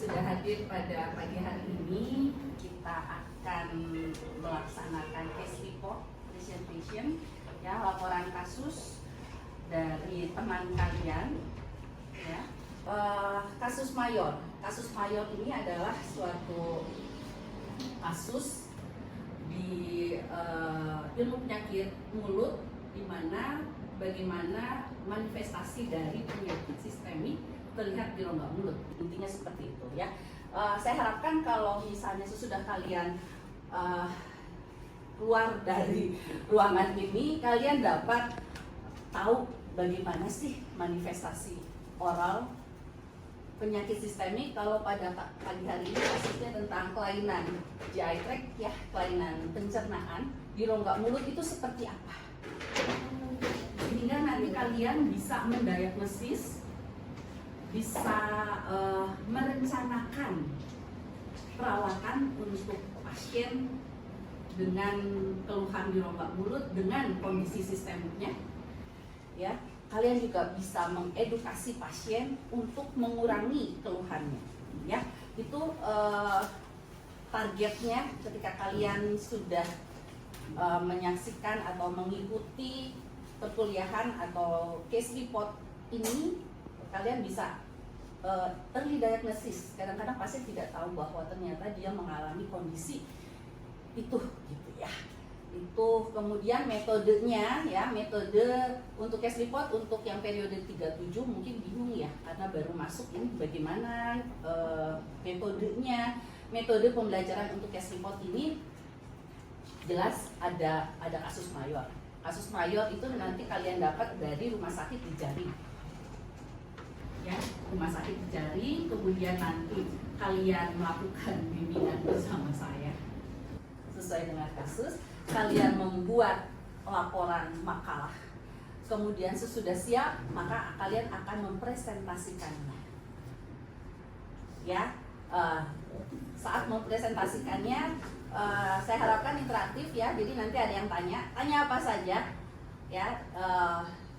sudah hadir pada pagi hari ini. Kita akan melaksanakan case report presentation, ya, laporan kasus dari teman kalian, ya. Kasus mayor ini adalah suatu kasus di ilmu penyakit mulut, di mana bagaimana manifestasi dari penyakit sistemik terlihat di rongga mulut. Intinya seperti itu, ya. Saya harapkan kalau misalnya sesudah kalian keluar dari ruangan ini, kalian dapat tahu bagaimana sih manifestasi oral penyakit sistemik. Kalau pada pagi hari ini kasusnya tentang kelainan GI tract, ya, kelainan pencernaan di rongga mulut itu seperti apa, sehingga nanti kalian bisa mendiagnosis, bisa merencanakan perawatan untuk pasien dengan keluhan di rongga mulut dengan kondisi sistemiknya, ya. Kalian juga bisa mengedukasi pasien untuk mengurangi keluhannya, ya. Itu targetnya ketika kalian sudah menyaksikan atau mengikuti perkuliahan atau case report ini, kalian bisa early diagnosis. Kadang-kadang pasien tidak tahu bahwa ternyata dia mengalami kondisi itu, gitu ya. Itu kemudian metodenya, ya, metode untuk case report untuk yang periode 37 mungkin bingung, ya, karena baru masuk ini bagaimana metodenya. Metode pembelajaran untuk case report ini jelas ada kasus mayor. Kasus mayor itu nanti kalian dapat dari rumah sakit di Jaring, ya, rumah sakit di Jaring. Kemudian nanti kalian melakukan bimbingan bersama saya sesuai dengan kasus. Kalian membuat laporan makalah, kemudian sesudah siap maka kalian akan mempresentasikannya, ya. Saat mempresentasikannya, saya harapkan interaktif, ya. Jadi nanti ada yang tanya apa saja, ya.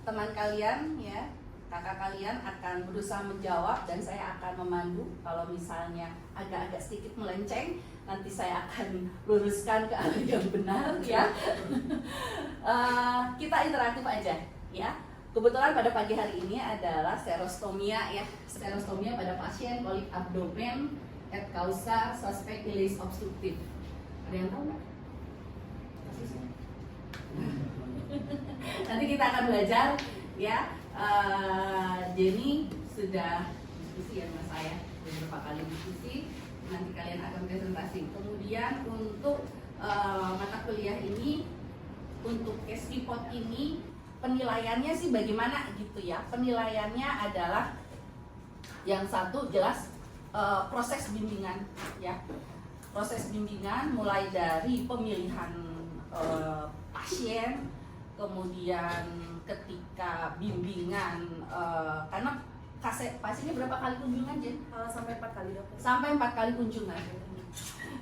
Teman kalian, ya, kakak kalian akan berusaha menjawab dan saya akan memandu. Kalau misalnya agak-agak sedikit melenceng, nanti saya akan luruskan ke arah yang benar, ya. Kita interaktif aja, ya. Kebetulan pada pagi hari ini adalah serostomia, ya. Serostomia pada pasien kolik abdomen et causa suspect ileus obstruktif. Ada yang tahu nggak? Nanti kita akan belajar, ya. Jenny sudah diskusi, ya, sama saya beberapa kali diskusi. Nanti kalian akan presentasi. Kemudian untuk mata kuliah ini, untuk case report ini, penilaiannya sih bagaimana, gitu ya. Penilaiannya adalah yang satu jelas proses bimbingan, ya. Proses bimbingan mulai dari pemilihan pasien, kemudian ketika bimbingan, karena pasiennya berapa kali kunjungan, Jen? Sampai 4 kali, dokter. Sampai 4 kali kunjungan.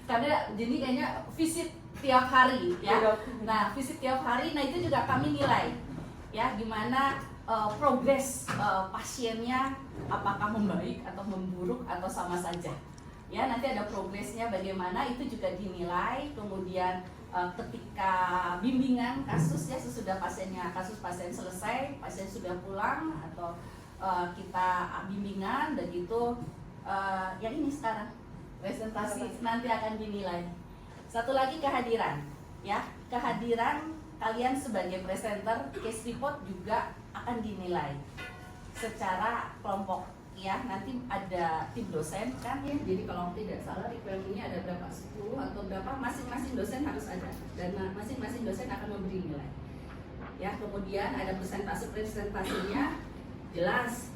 Karena jadi kayaknya visit tiap hari, ya. Nah, visit tiap hari, nah itu juga kami nilai, ya, gimana progres pasiennya, apakah membaik atau memburuk atau sama saja, ya. Nanti ada progresnya bagaimana, itu juga dinilai. Kemudian ketika bimbingan kasus, ya, sesudah kasus pasien selesai, pasien sudah pulang atau kita bimbingan, dan gitu yang ini sekarang presentasi nanti akan dinilai. Satu lagi kehadiran, ya. Kehadiran kalian sebagai presenter case report juga akan dinilai secara kelompok, ya. Nanti ada tim dosen, kan, ya. Jadi kalau tidak salah requirement-nya ada berapa, 10 atau berapa, masing-masing dosen harus ada, dan masing-masing dosen akan memberi nilai, ya. Kemudian ada presentasinya, jelas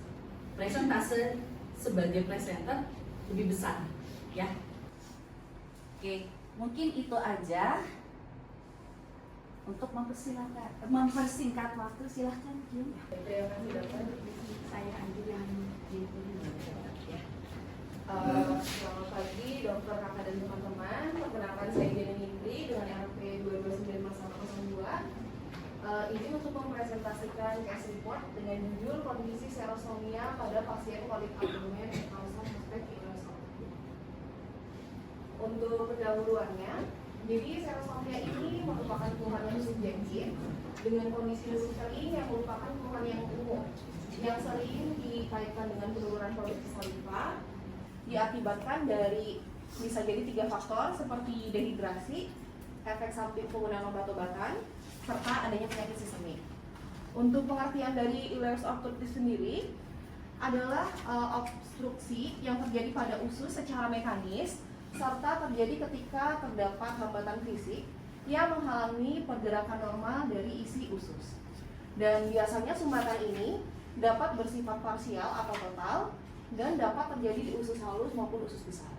presentase sebagai presenter lebih besar, ya. Oke, mungkin itu aja untuk mempersingkat waktu. Silahkan, Jun. Terima kasih, dokter. Saya Andi yang ya. Selamat pagi, dokter, kakak, dan teman-teman. Perkenalkan, saya Jenny Nindri dengan RP 229/02. Izin untuk mempresentasikan case report dengan judul kondisi serostomia pada pasien kolik abdomen causa suspect ileus obstruktif. Untuk pendahuluannya, jadi serostomia ini merupakan keluhan yang subjektif dengan kondisi usus kering yang merupakan keluhan yang umum yang sering dikaitkan dengan penurunan produksi saliva diakibatkan dari bisa jadi 3 faktor seperti dehidrasi, efek samping penggunaan obat-obatan, serta adanya penyakit sistemik. Untuk pengertian dari ileus obstructus sendiri adalah obstruksi yang terjadi pada usus secara mekanis serta terjadi ketika terdapat hambatan fisik yang menghalangi pergerakan normal dari isi usus. Dan biasanya sumbatan ini dapat bersifat parsial atau total dan dapat terjadi di usus halus maupun usus besar.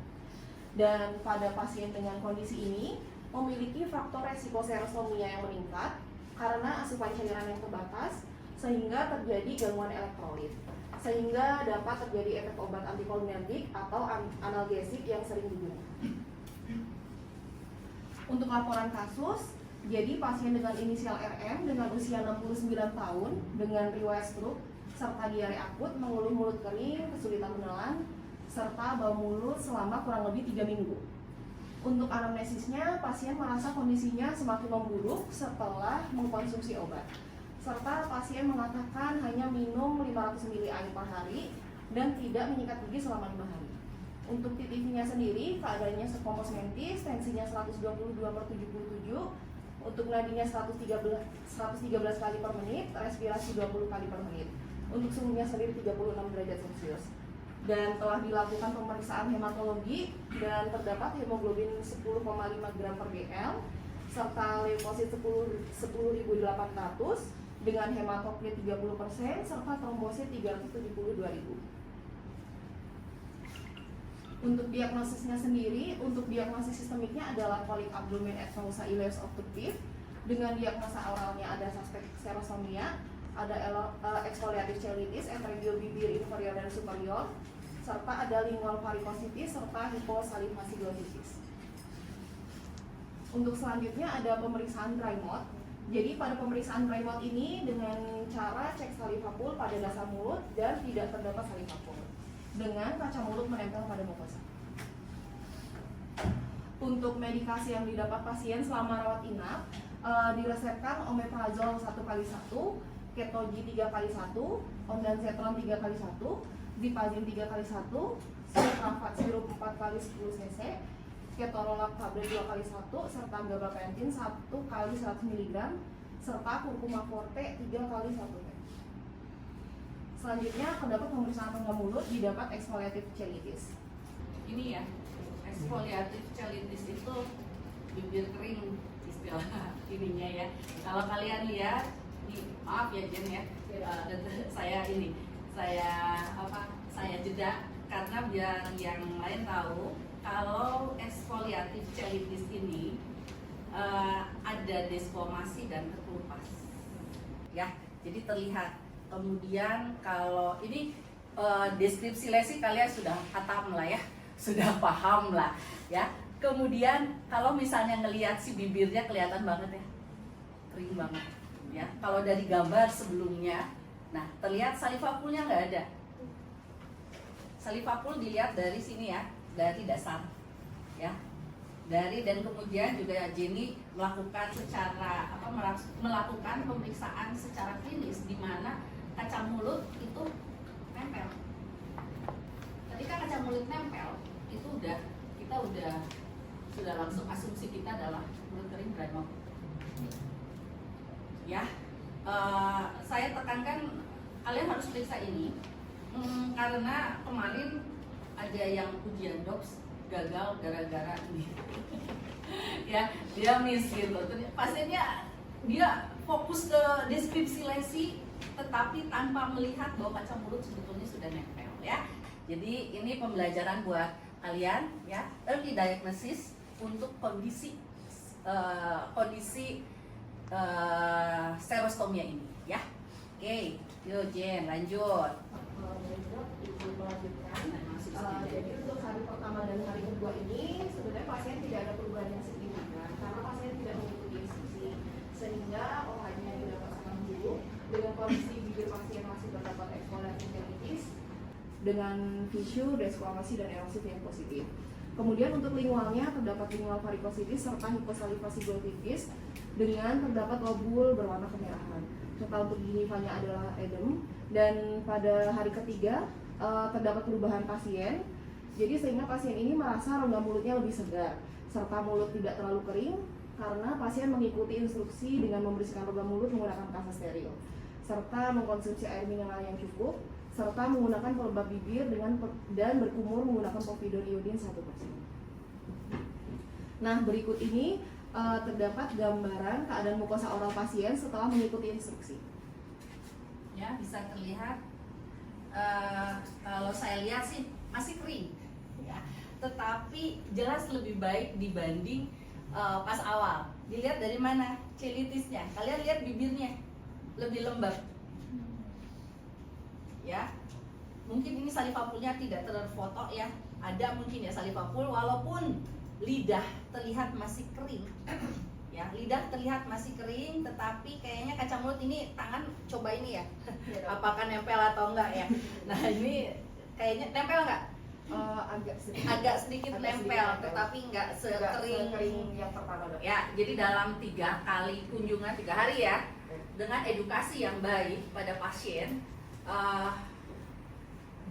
Dan pada pasien dengan kondisi ini memiliki faktor resiko serostomia yang meningkat karena asupan cairan yang terbatas sehingga terjadi gangguan elektrolit, sehingga dapat terjadi efek obat antikolinergik atau analgesik yang sering digunakan. Untuk laporan kasus, jadi pasien dengan inisial RM dengan usia 69 tahun dengan riwayat stroke serta diare akut, mengeluh mulut kering, kesulitan menelan, serta bau mulut selama kurang lebih 3 minggu. Untuk anamnesisnya, pasien merasa kondisinya semakin memburuk setelah mengkonsumsi obat. Serta pasien mengatakan hanya minum 500 ml air per hari dan tidak menyikat gigi selama 5 hari. Untuk TTV-nya sendiri, keadaannya sekomosmentis, tensinya 122/77, untuk nadinya 113 kali per menit, respirasi 20 kali per menit. Untuk suhunya sendiri 36 derajat Celcius. Dan telah dilakukan pemeriksaan hematologi dan terdapat hemoglobin 10,5 gram per gl serta leukosit 10.800 dengan hematokrit 30% serta trombosit 372.000. Untuk diagnosisnya sendiri, untuk diagnosis sistemiknya adalah kolik abdomen et nausa ileus obstructive. Dengan diagnosa oralnya ada suspek serostomia, ada exfoliative cheilitis, enterobial bibir inferior dan superior, serta ada lingual varicositis serta hiposalivasi glossitis. Untuk selanjutnya ada pemeriksaan dry mouth. Jadi pada pemeriksaan dry mouth ini dengan cara cek saliva pool pada dasar mulut dan tidak terdapat saliva pool dengan kaca mulut menempel pada mukosa. Untuk medikasi yang didapat pasien selama rawat inap, diresepkan omeprazol 1x1, ketoji 3x1, ondansetron 3x1, dipazin 3x1, suprapat sirup 4x10 cc, ketorolak tablet 2x1, serta gabapentin 1x100 mg, serta kurkuma forte 3x1 mg. Selanjutnya terdapat pemeriksaan rongga mulut, didapat exfoliative cheilitis. Ini ya, exfoliative cheilitis itu bibir kering istilah ininya ya. Kalau kalian lihat, maaf ya Jen ya, saya jeda karena biar yang lain tahu kalau exfoliative cheilitis ini ada desquamasi dan ketupas ya, jadi terlihat. Kemudian kalau ini deskripsi lesi kalian sudah hatam lah ya, sudah paham lah ya. Kemudian kalau misalnya ngelihat si bibirnya kelihatan banget ya, kering banget ya. Kalau dari gambar sebelumnya, nah terlihat saliva poolnya nggak ada. Saliva pool dilihat dari sini ya, dari dasar ya. Dari dan kemudian juga Jenny melakukan melakukan pemeriksaan secara klinis di mana kaca mulut itu nempel. Ketika kaca mulut nempel, itu kita sudah langsung asumsi kita adalah mulut kering dry mouth. Ya, saya tekankan kalian harus periksa ini karena kemarin ada yang ujian DOPS gagal gara-gara ini. Ya, dia miss gitu. Pasiennya dia fokus ke deskripsi lesi tetapi tanpa melihat bahwa kaca mulut sebetulnya sudah nempel ya. Jadi ini pembelajaran buat kalian ya, early diagnosis untuk kondisi serostomia ini ya. Oke, yuk Jen lanjut. Jadi untuk hari pertama dan hari kedua ini sebenarnya pasien tidak ada perubahan yang signifikan karena pasien tidak mengikuti instruksi sehingga OH-nya didapat sangat buruk dengan kondisi bibir pasien masih terdapat exfoliative cheilitis dengan tisu, desquamasi dan erosif yang positif. Kemudian untuk lingualnya terdapat lingual varicositis serta hiposalivasi glottitis dengan terdapat lobul berwarna kemerahan. Serta untuk gingivanya adalah edem. Dan pada hari ketiga terdapat perubahan pasien. Jadi sehingga pasien ini merasa rongga mulutnya lebih segar serta mulut tidak terlalu kering karena pasien mengikuti instruksi dengan membersihkan rongga mulut menggunakan kasa steril serta mengkonsumsi air mineral yang cukup serta menggunakan pelembab bibir dan berkumur menggunakan povidone iodin 1%. Nah, berikut ini terdapat gambaran keadaan mukosa oral pasien setelah mengikuti instruksi. Ya, bisa terlihat kalau saya lihat sih masih kering ya, tetapi jelas lebih baik dibanding pas awal. Dilihat dari mana celitisnya, kalian lihat bibirnya lebih lembab ya. Mungkin ini salivapulnya tidak terfoto ya, ada mungkin ya salivapul, walaupun lidah terlihat masih kering ya, lidah terlihat masih kering, tetapi kayaknya kaca mulut ini tangan coba ini ya, apakah nempel atau enggak ya. Nah ini kayaknya nempel enggak? Agak sedikit nempel, tetapi enggak sekering yang pertama dok. Ya, jadi dalam 3 kali kunjungan 3 hari ya, dengan edukasi yang baik pada pasien,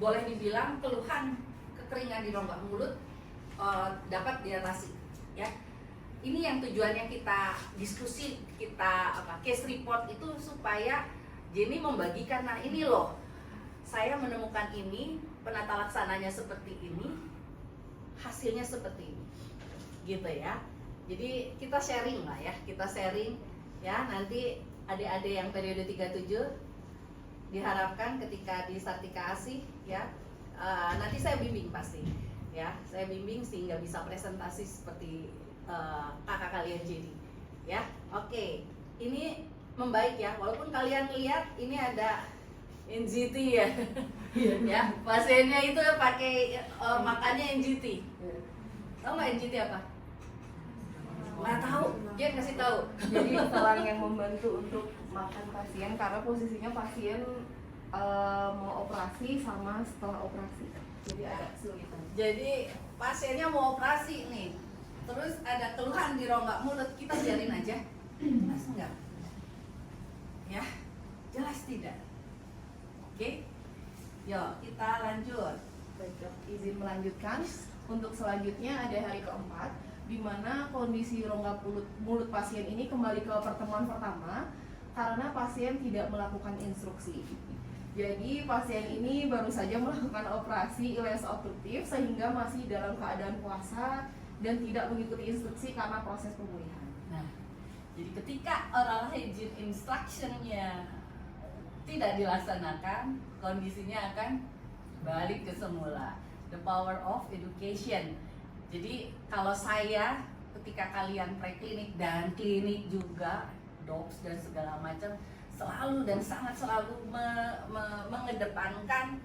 boleh dibilang keluhan kekeringan di rongga mulut dapat diatasi ya. Ini yang tujuannya kita diskusi, kita case report itu supaya Jenny membagikan, nah ini loh saya menemukan ini, penata laksananya seperti ini, hasilnya seperti ini gitu ya. Jadi kita sharing lah ya, kita sharing ya. Nanti adik-adik yang periode 37 diharapkan ketika di Sartika Asih ya, nanti saya bimbing pasti ya, saya bimbing sehingga bisa presentasi seperti kakak kalian jadi ya. Oke, ini membaik ya, walaupun kalian lihat ini ada NGT ya. Ya, pasiennya itu pakai makannya NGT. Tahu nggak NGT apa? Nggak tahu, dia kasih tahu. Jadi seorang yang membantu untuk makan pasien karena posisinya pasien mau operasi sama setelah operasi, jadi ada kesulitan. Jadi pasiennya mau operasi nih, terus ada keluhan di rongga mulut, kita biarin aja. Jelas enggak? Ya, jelas tidak. Oke, yuk kita lanjut. Baik dok, izin melanjutkan. Untuk selanjutnya ada hari keempat, di mana kondisi rongga mulut pasien ini kembali ke pertemuan pertama karena pasien tidak melakukan instruksi. Jadi pasien ini baru saja melakukan operasi ileus obstruktif sehingga masih dalam keadaan puasa dan tidak mengikuti instruksi karena proses pemulihan. Nah, jadi ketika oral hygiene instruction-nya tidak dilaksanakan, kondisinya akan balik ke semula. The power of education. Jadi kalau saya ketika kalian preklinik dan klinik juga, docs dan segala macam, selalu dan sangat selalu mengedepankan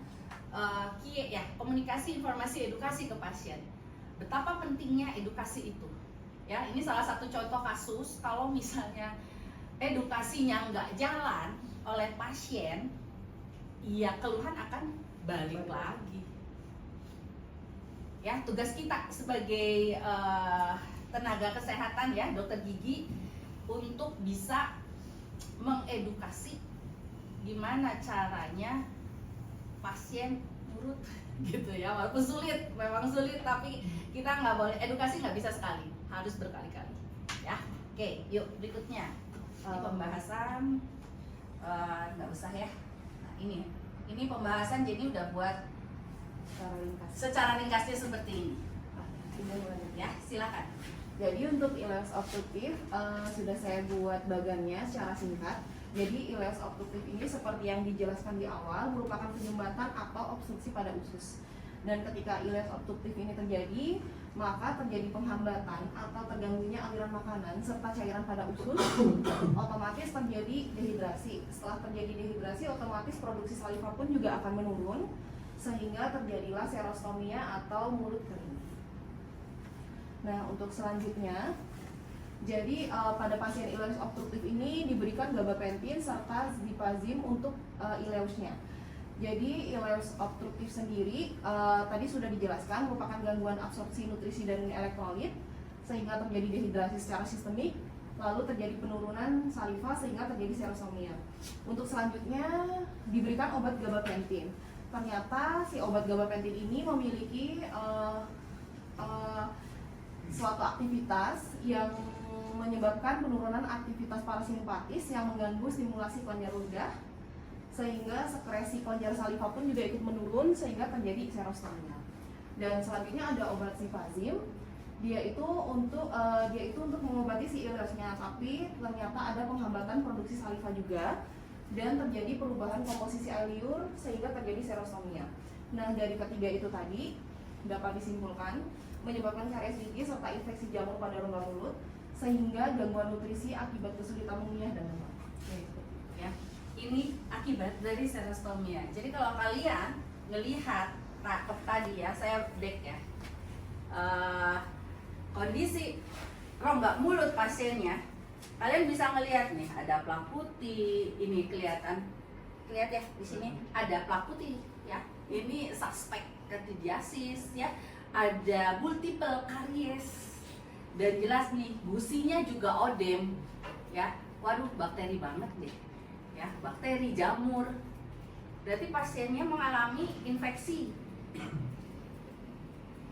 ya, komunikasi, informasi, edukasi ke pasien. Betapa pentingnya edukasi itu. Ya, ini salah satu contoh kasus kalau misalnya edukasinya nggak jalan oleh pasien, ya keluhan akan balik lagi. Ya, tugas kita sebagai tenaga kesehatan ya, dokter gigi, untuk bisa mengedukasi gimana caranya pasien nurut gitu ya, walaupun sulit, memang sulit, tapi kita nggak boleh, edukasi nggak bisa sekali, harus berkali-kali ya. Oke, yuk berikutnya ini pembahasan nggak usah ya. Nah, ini pembahasan jadi udah buat secara ringkasnya seperti ini ya, silakan. Jadi untuk ileus obstruktif sudah saya buat bagannya secara singkat. Jadi ileus obstruktif ini seperti yang dijelaskan di awal merupakan penyumbatan atau obstruksi pada usus. Dan ketika ileus obstruktif ini terjadi, maka terjadi penghambatan atau terganggunya aliran makanan serta cairan pada usus, otomatis terjadi dehidrasi. Setelah terjadi dehidrasi, otomatis produksi saliva pun juga akan menurun sehingga terjadilah serostomia atau mulut kering. Nah, untuk selanjutnya, jadi pada pasien ileus obstruktif ini diberikan gabapentin serta zipazim untuk ileusnya. Jadi ileus obstruktif sendiri tadi sudah dijelaskan merupakan gangguan absorpsi nutrisi dan elektrolit sehingga terjadi dehidrasi secara sistemik, lalu terjadi penurunan saliva sehingga terjadi serosomia. Untuk selanjutnya diberikan obat gabapentin. Ternyata si obat gabapentin ini memiliki suatu aktivitas yang menyebabkan penurunan aktivitas parasimpatis yang mengganggu stimulasi kelenjar ludah, sehingga sekresi kelenjar saliva pun juga ikut menurun sehingga terjadi serostomia. Dan selanjutnya ada obat sifazim. Dia itu untuk mengobati si ileusnya, tapi ternyata ada penghambatan produksi saliva juga dan terjadi perubahan komposisi air liur sehingga terjadi serostomia. Nah, dari ketiga itu tadi dapat disimpulkan menyebabkan karies gigi serta infeksi jamur pada rongga mulut sehingga gangguan nutrisi akibat kesulitan mengunyah dan demam. Ya. Ini akibat dari serostomia. Jadi kalau kalian melihat tadi ya, saya back ya, kondisi rongga mulut pasiennya, kalian bisa ngelihat nih ada plak putih, ini lihat ya di sini ada plak putih ya, ini suspek candidiasis ya, ada multiple karies dan jelas nih gusinya juga odem ya, waduh bakteri banget deh ya, bakteri jamur, berarti pasiennya mengalami infeksi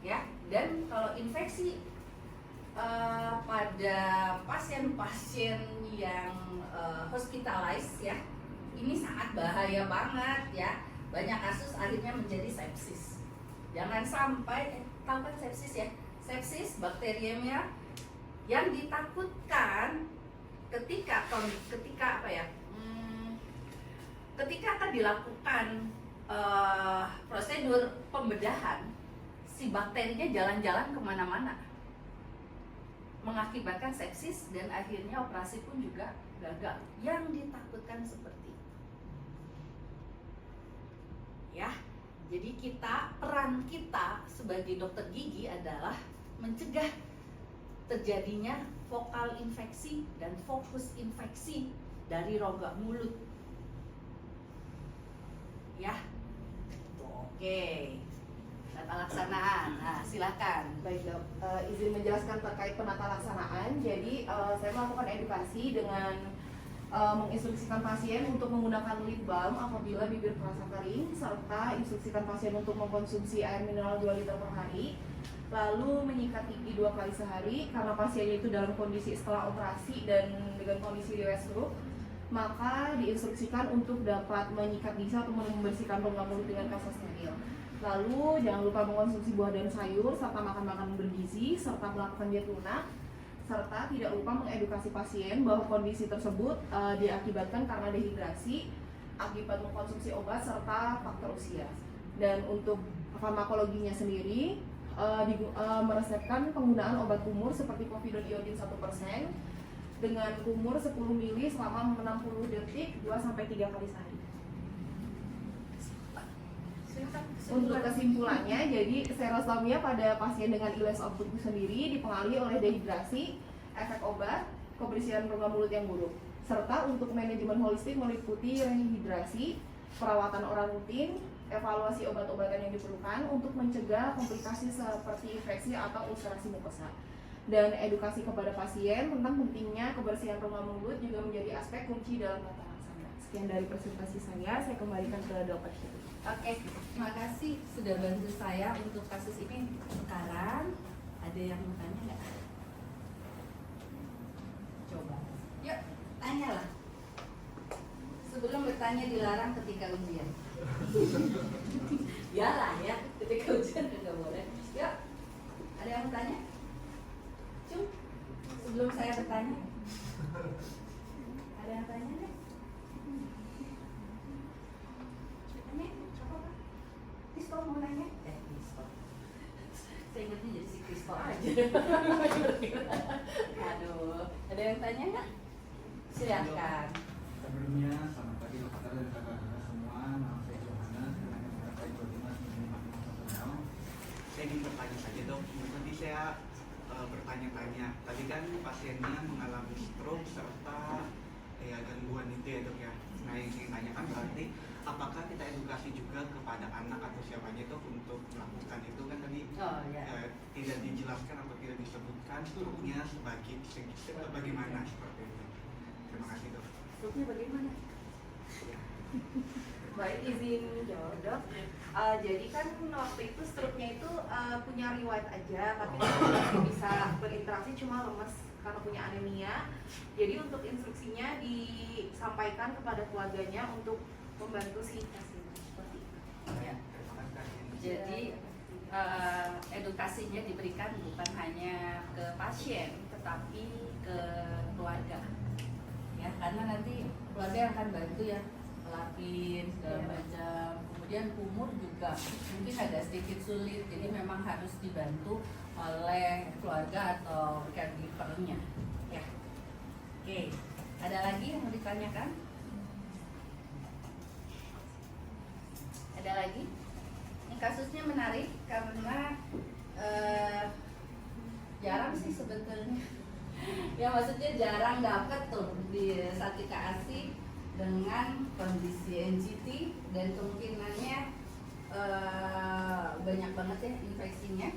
ya. Dan kalau infeksi pada pasien-pasien yang hospitalized ya, ini sangat bahaya banget ya. Banyak kasus akhirnya menjadi sepsis. Jangan sampai tahu kan sepsis ya? Sepsis bakteriemia yang ditakutkan ketika apa ya? Ketika akan dilakukan prosedur pembedahan, si bakterinya jalan-jalan kemana-mana, mengakibatkan sepsis dan akhirnya operasi pun juga gagal. Yang ditakutkan seperti itu. Ya, jadi peran kita sebagai dokter gigi adalah mencegah terjadinya fokal infeksi dan fokus infeksi dari rongga mulut. Ya, oke. Tata laksanaan, nah silakan. Baik dok, izin menjelaskan terkait penata laksanaan. Jadi saya melakukan edukasi dengan menginstruksikan pasien untuk menggunakan lip balm apabila bibir terasa kering, serta instruksikan pasien untuk mengkonsumsi air mineral 2 liter per hari, lalu menyikat gigi 2 kali sehari. Karena pasiennya itu dalam kondisi setelah operasi dan dengan kondisi riwayat stroke, maka diinstruksikan untuk dapat menyikat gigi atau membersihkan rongga mulut dengan kasa steril. Lalu jangan lupa mengkonsumsi buah dan sayur serta makan makanan bergizi serta melakukan diet lunak, serta tidak lupa mengedukasi pasien bahwa kondisi tersebut diakibatkan karena dehidrasi akibat mengkonsumsi obat serta faktor usia. Dan untuk farmakologinya sendiri meresepkan penggunaan obat kumur seperti povidone iodin 1% dengan kumur 10 ml selama 60 detik 2-3 kali sehari. Untuk kesimpulannya, jadi serostomia pada pasien dengan ileus obstruktif sendiri dipengaruhi oleh dehidrasi, efek obat, kebersihan rongga mulut yang buruk, serta untuk manajemen holistik meliputi rehidrasi, perawatan oral rutin, evaluasi obat-obatan yang diperlukan untuk mencegah komplikasi seperti infeksi atau ulcerasi mukosa, dan edukasi kepada pasien tentang pentingnya kebersihan rongga mulut juga menjadi aspek kunci dalam tata laksana. Sekian dari presentasi saya kembalikan ke Dr. Syuri. Oke, terima kasih sudah bantu saya untuk kasus ini. Sekarang ada yang mau tanya nggak? Coba, yuk tanyalah. Sebelum bertanya dilarang ketika ujian. Yalah ya, ketika ujian nggak boleh. Yuk, ada yang mau tanya? Cum, sebelum saya bertanya, ada yang tanya nih? Kristo mau nanya? Kristo. Saya ingatnya jadi si Kristo aja. Aduh, ada yang tanya nggak? Silakan. Sebelumnya, selamat pagi dokter dan kakak-kakak semua. Nama saya Johannes, dengan kakak saya Johannes menjadi saya ingin bertanya saja dok. Nanti saya bertanya-tanya. Tadi kan pasiennya mengalami stroke serta gangguan itu ya dok ya. Nah yang saya tanyakan berarti apakah kita edukasi juga kepada anak atau siapanya itu untuk melakukan itu kan tadi tidak dijelaskan atau tidak disebutkan struknya bagaimana seperti itu. Terima kasih dok. Struknya bagaimana? Baik, izin jawab dok. Jadi kan waktu itu struknya itu punya riwayat aja, tapi masih bisa berinteraksi, cuma lemes karena punya anemia. Jadi untuk instruksinya disampaikan kepada keluarganya untuk membantu si pasien seperti itu. Ya. Jadi edukasinya diberikan bukan hanya ke pasien, tetapi ke keluarga. Ya, karena nanti keluarga yang akan bantu ya, ngelapin segala macam. Kemudian umur juga mungkin agak sedikit sulit, jadi memang harus dibantu oleh keluarga atau caregiver-nya. Ya. Oke, ada lagi yang mau ditanyakan? Ada lagi? Ini kasusnya menarik karena jarang sih sebetulnya. Ya maksudnya jarang dapat tuh di Satika ASI dengan kondisi NCT dan kemungkinannya banyak banget ya infeksinya.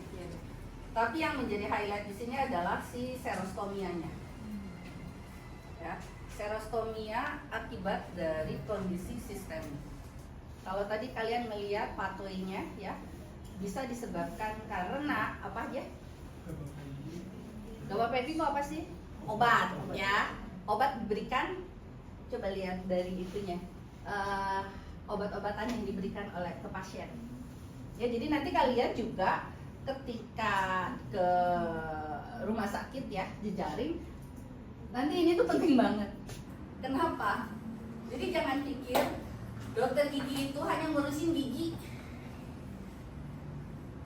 Tapi yang menjadi highlight di sini adalah si serostomianya. Ya, serostomia akibat dari kondisi sistemik. Kalau tadi kalian melihat pathway-nya ya, bisa disebabkan karena apa aja? Gabapentin itu apa sih? Obat ya. Obat diberikan, coba lihat dari itunya. Obat-obatan yang diberikan oleh ke pasien. Ya, jadi nanti kalian juga ketika ke rumah sakit ya, jejaring, nanti ini tuh penting banget. Kenapa? Jadi jangan pikir dokter gigi itu hanya ngurusin gigi.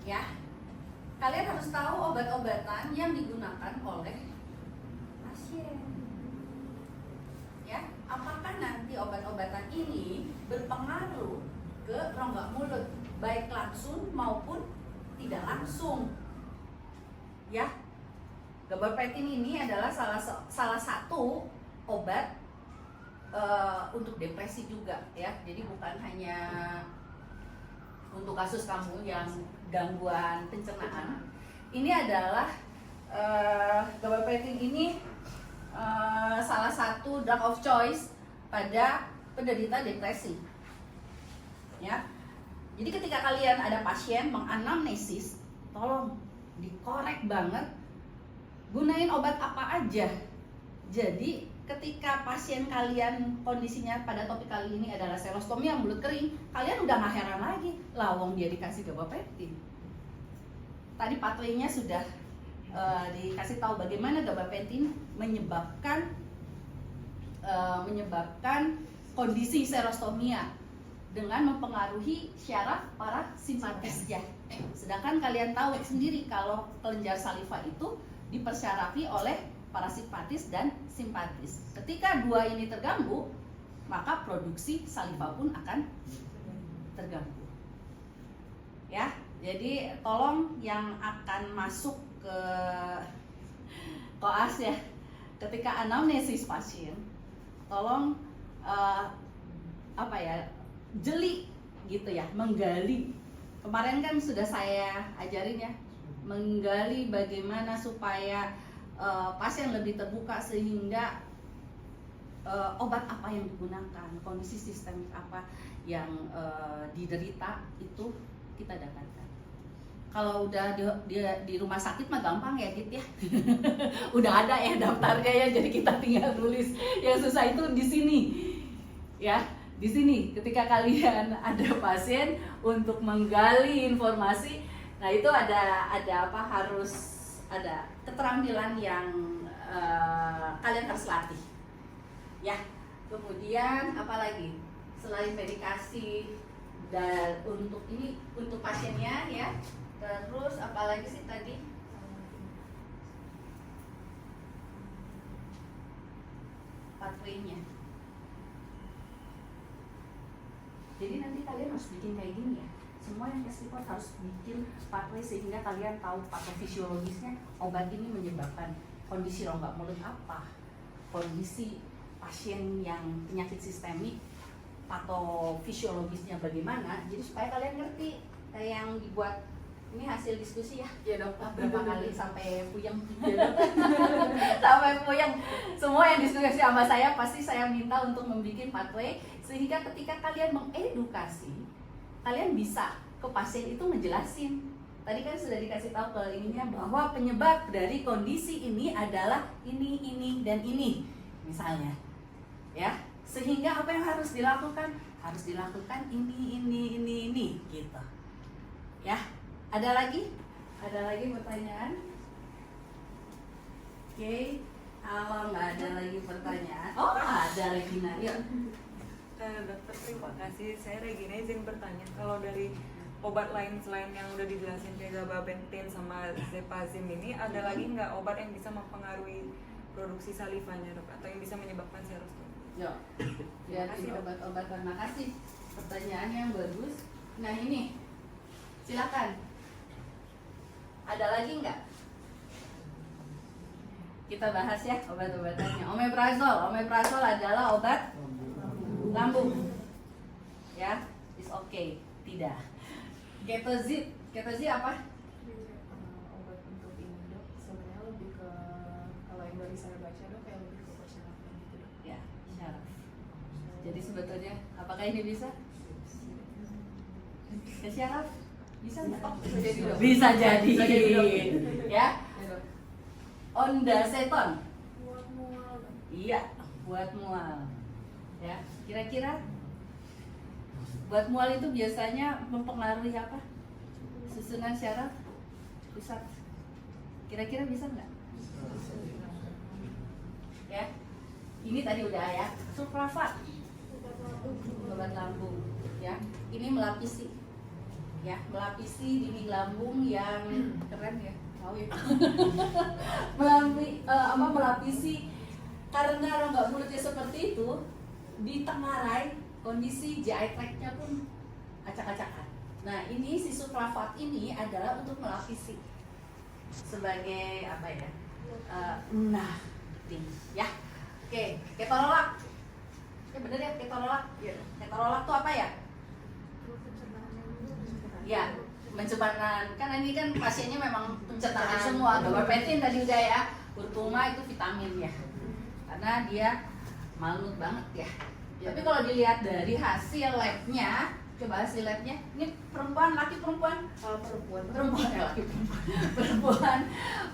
Ya. Kalian harus tahu obat-obatan yang digunakan oleh pasien. Ya, apakah nanti obat-obatan ini berpengaruh ke rongga mulut, baik langsung maupun tidak langsung. Ya. Gabapentin ini adalah salah satu obat untuk depresi juga ya. Jadi bukan hanya untuk kasus kamu yang gangguan pencernaan. Ini adalah gabapentin ini salah satu drug of choice pada penderita depresi. Ya. Jadi ketika kalian ada pasien menganamnesis, tolong dikorek banget, gunain obat apa aja. Jadi ketika pasien kalian kondisinya pada topik kali ini adalah serostomia mulut kering, kalian udah gak heran lagi, lawang dia dikasih gabapentin. Tadi pathway-nya sudah dikasih tahu bagaimana gabapentin menyebabkan kondisi serostomia dengan mempengaruhi syaraf parasimpatis ya. Sedangkan kalian tahu sendiri kalau kelenjar saliva itu dipersyarafi oleh parasimpatis dan simpatis. Ketika dua ini terganggu, maka produksi saliva pun akan terganggu. Ya, jadi tolong yang akan masuk ke koas ya, ketika anamnesis pasien, tolong jeli gitu ya, menggali. Kemarin kan sudah saya ajarin ya, menggali bagaimana supaya pasien lebih terbuka sehingga obat apa yang digunakan, kondisi sistemik apa yang diderita itu kita dapatkan. Kalau udah di rumah sakit mah gampang ya Dit ya. Udah ada ya daftarnya ya, jadi kita tinggal tulis. Yang susah itu di sini. Ya, di sini ketika kalian ada pasien untuk menggali informasi, nah itu ada harus ada keterampilan yang kalian harus latih. Ya, kemudian apalagi selain medikasi dan untuk pasiennya ya, terus apalagi sih tadi pathway-nya. Jadi nanti kalian harus bikin kayak gini ya. Semua yang case report harus bikin pathway sehingga kalian tahu patofisiologisnya obat ini menyebabkan kondisi rongga mulut apa, kondisi pasien yang penyakit sistemik patofisiologisnya bagaimana, jadi supaya kalian ngerti kayak yang dibuat ini hasil diskusi ya. Iya dok. Berapa kali sampai puyeng. Sampai puyeng. Semua yang diskusi sama saya pasti saya minta untuk membuat pathway sehingga ketika kalian mengedukasi, kalian bisa ke pasien itu ngejelasin. Tadi kan sudah dikasih tahu ke ininya bahwa penyebab dari kondisi ini adalah ini dan ini misalnya. Ya, sehingga apa yang harus dilakukan? Harus dilakukan ini gitu. Ya, ada lagi? Ada lagi pertanyaan? Oke, kalau nggak ada lagi pertanyaan, oh ada Regina, yuk. Dokter, terima kasih. Saya Regina izin bertanya, kalau dari obat lain selain yang udah dijelasin kayak gabapentin sama zepazim ini, ada lagi nggak obat yang bisa mempengaruhi produksi salivanya dok, atau yang bisa menyebabkan serostomia? Yuk, lihatin obat-obatan. Makasih, pertanyaan yang bagus. Nah ini, silakan. Ada lagi nggak? Kita bahas ya obat-obatannya. Omeprazol adalah obat lambung. Ya, is okay. Tidak. Ketozid apa? Obat untuk ini dok, sebenarnya lebih ke, kalau yang dari saya baca dok, kayak lebih ke persyaratan gitu dok. Ya, syaraf. Jadi sebetulnya apakah ini bisa? Ke syaraf? Bisa nggak? Bisa jadi. Ya. Ya dok. Ondansetron. Buat mual dok. Iya, buat mual. Ya, kira-kira buat mual itu biasanya mempengaruhi apa? Susunan syaraf pusat. Kira-kira bisa nggak? Ya, ini tadi udah ya. Suprafat, obat lambung. Ya, ini melapisi. Ya, melapisi dinding lambung yang keren ya. Tahu ya. Melapisi karena rongga mulutnya seperti itu, ditengarai kondisi GI tract-nya pun acak-acakan. Nah, ini si suprafat ini adalah untuk melapisi sebagai apa ya? Ya. Oke, ketorolak. Ya bener ya, ketorolak. Ketorolak tuh apa ya? Ya, pencernaan. Kan ini kan pasiennya memang pencernaan semua. Gabapentin tadi udah ya. Kurkuma itu vitamin ya. Karena dia malut banget ya. Tapi kalau dilihat dari hasil labnya, coba hasil labnya, ini perempuan, laki perempuan,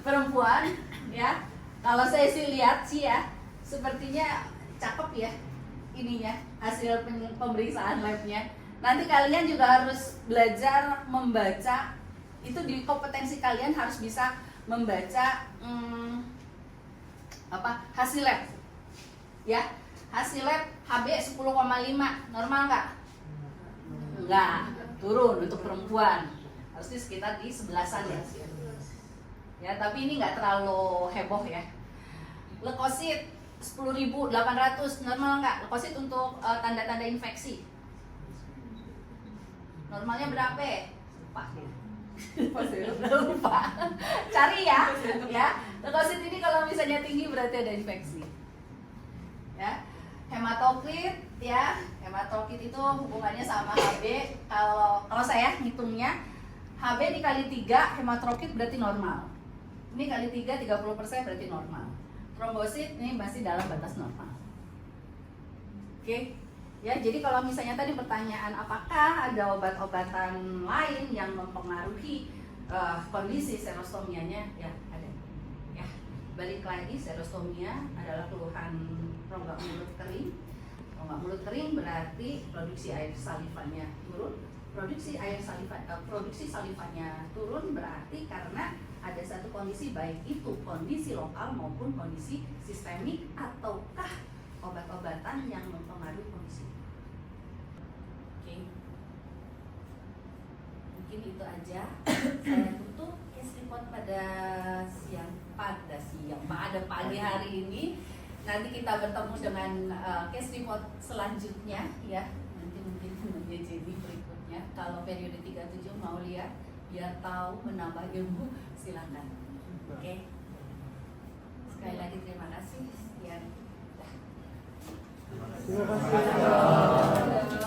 perempuan, ya. Kalau saya sih lihat sih ya, sepertinya cakep ya, ininya hasil pemeriksaan labnya. Nanti kalian juga harus belajar membaca, itu di kompetensi kalian harus bisa membaca hasil lab, ya. Hasil lab HB 10,5 normal nggak? Enggak, turun untuk perempuan. Harusnya sekitar di 11-an ya. Ya, tapi ini nggak terlalu heboh ya. Leukosit 10.800 normal nggak? Leukosit untuk tanda-tanda infeksi. Normalnya berapa? Lupa. Cari ya. Ya. Leukosit ini kalau misalnya tinggi berarti ada infeksi. Ya. Hematokrit ya, hematokrit itu hubungannya sama HB. Kalau saya ngitungnya HB dikali 3 hematokrit berarti normal. Ini kali 3 30% berarti normal. Trombosit ini masih dalam batas normal. Oke. Ya, jadi kalau misalnya tadi pertanyaan apakah ada obat-obatan lain yang mempengaruhi kondisi serostomianya, ya ada. Ya, balik lagi serostomia adalah keluhan rongga mulut kering. Rongga mulut kering berarti produksi air salivanya turun. Produksi salivanya turun berarti karena ada satu kondisi, baik itu kondisi lokal maupun kondisi sistemik ataukah obat-obatan yang mempengaruhi kondisi. Oke. Mungkin itu aja. Saya tutup case report pada pagi hari ini. Nanti kita bertemu dengan case report selanjutnya ya. Nanti mungkin menjadi berikutnya. Kalau periode 37 mau lihat biar tahu menambah ilmu, silakan. Oke. Sekali lagi terima kasih. Sekian. Terima kasih.